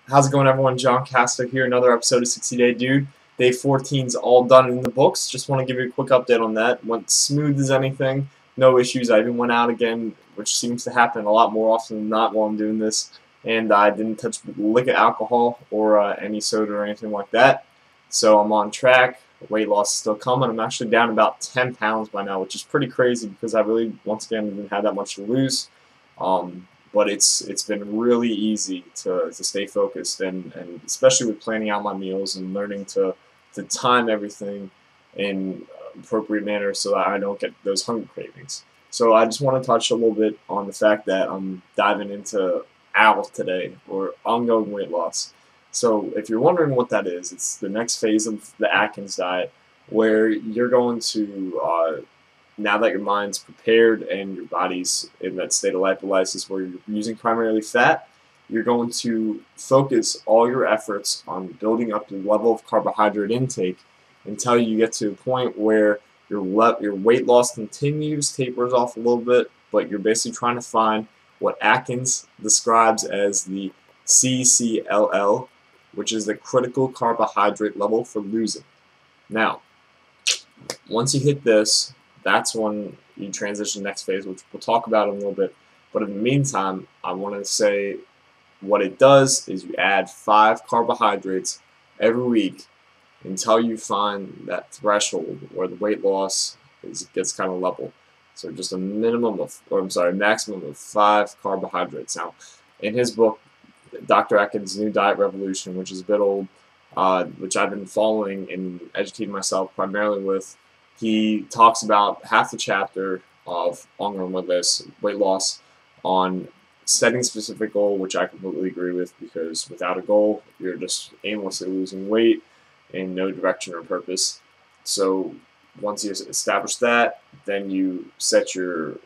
How's it going, everyone? John Castor here, another episode of 60 Day Dude. Day 14's all done in the books. Just want to give you a quick update on that. Went smooth as anything, no issues. I even went out again, which seems to happen a lot more often than not while I'm doing this. And I didn't touch liquor, alcohol, or any soda or anything like that. So I'm on track. Weight loss is still coming. I'm actually down about 10 pounds by now, which is pretty crazy because I really, once again, didn't have that much to lose. But it's been really easy to stay focused and especially with planning out my meals and learning to time everything in appropriate manner so that I don't get those hunger cravings. So I just want to touch a little bit on the fact that I'm diving into AWL today, or ongoing weight loss. So if you're wondering what that is, it's the next phase of the Atkins diet where you're going to now that your mind's prepared and your body's in that state of lipolysis where you're using primarily fat, you're going to focus all your efforts on building up the level of carbohydrate intake until you get to a point where your weight loss continues, tapers off a little bit, but you're basically trying to find what Atkins describes as the CCLL, which is the critical carbohydrate level for losing. Now, once you hit this, that's when you transition to the next phase, which we'll talk about in a little bit. But in the meantime, I want to say what it does is you add 5 carbohydrates every week until you find that threshold where the weight loss gets kind of level. So just a maximum of 5 carbohydrates. Now, in his book, Dr. Atkins' New Diet Revolution, which is a bit old, which I've been following and educating myself primarily with, he talks about half the chapter of ongoing weight loss on setting a specific goal, which I completely agree with, because without a goal, you're just aimlessly losing weight in no direction or purpose. So once you establish that, then you set your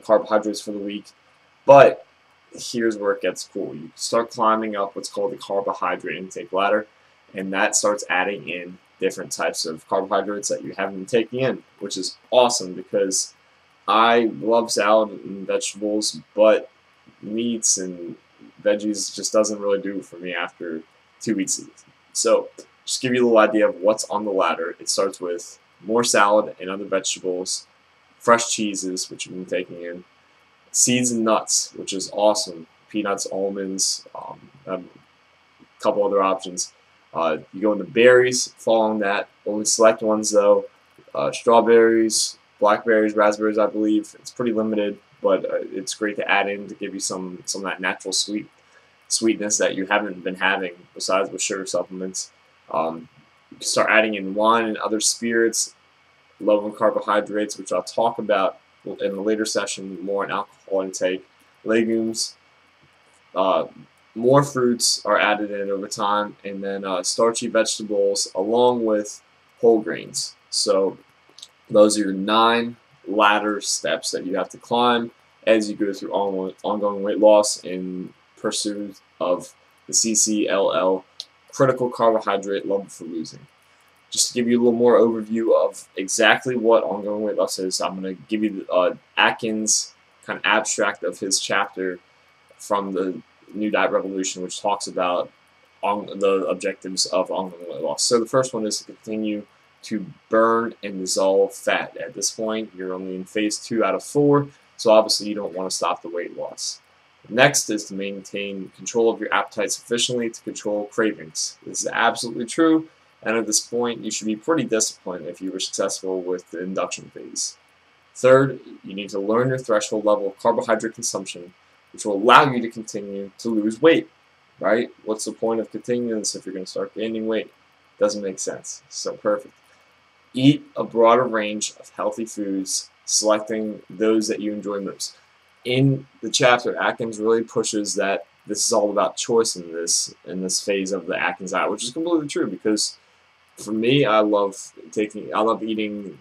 carbohydrates for the week. But here's where it gets cool. You start climbing up what's called the carbohydrate intake ladder, and that starts adding in different types of carbohydrates that you haven't been taking in, which is awesome because I love salad and vegetables, but meats and veggies just doesn't really do for me after 2 weeks of it. So just give you a little idea of what's on the ladder. It starts with more salad and other vegetables, fresh cheeses, which you've been taking in, seeds and nuts, which is awesome, peanuts, almonds, a couple other options. You go into berries, following that, only select ones though, strawberries, blackberries, raspberries, I believe. It's pretty limited, but it's great to add in to give you some of that natural sweetness that you haven't been having besides with sugar supplements. You can start adding in wine and other spirits, low in carbohydrates, which I'll talk about in a later session, more on alcohol intake, legumes, more fruits are added in over time, and then starchy vegetables along with whole grains. So those are your 9 ladder steps that you have to climb as you go through ongoing weight loss in pursuit of the CCLL, critical carbohydrate level for losing. Just to give you a little more overview of exactly what ongoing weight loss is, I'm going to give you the Atkins kind of abstract of his chapter from the New Diet Revolution, which talks about the objectives of ongoing weight loss. So the first one is to continue to burn and dissolve fat. At this point, you're only in phase 2 out of 4, so obviously you don't want to stop the weight loss. Next is to maintain control of your appetite sufficiently to control cravings. This is absolutely true, and at this point, you should be pretty disciplined if you were successful with the induction phase. Third, you need to learn your threshold level of carbohydrate consumption, which will allow you to continue to lose weight, right? What's the point of continuing this if you're going to start gaining weight? Doesn't make sense. So perfect. Eat a broader range of healthy foods, selecting those that you enjoy most. In the chapter, Atkins really pushes that this is all about choice in this phase of the Atkins diet, which is completely true because for me, I love eating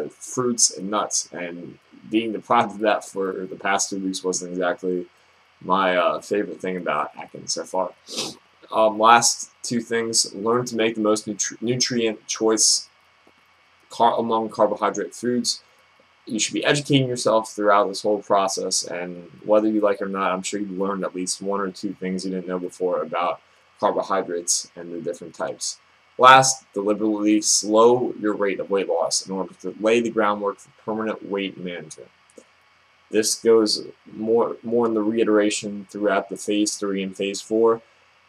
fruits and nuts, and being deprived of that for the past 2 weeks wasn't exactly my favorite thing about Atkins so far. Last 2 things: learn to make the most nutrient choice among carbohydrate foods. You should be educating yourself throughout this whole process, and whether you like it or not, I'm sure you've learned at least 1 or 2 things you didn't know before about carbohydrates and the different types. Last, deliberately slow your rate of weight loss in order to lay the groundwork for permanent weight management. This goes more in the reiteration throughout the Phase 3 and Phase 4,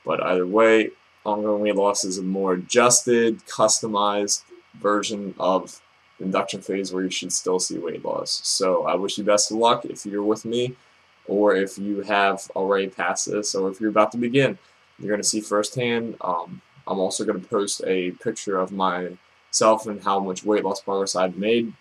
but either way, ongoing weight loss is a more adjusted, customized version of the induction phase where you should still see weight loss. So I wish you best of luck if you're with me, or if you have already passed this, or if you're about to begin. You're going to see firsthand. I'm also going to post a picture of myself and how much weight loss progress I've made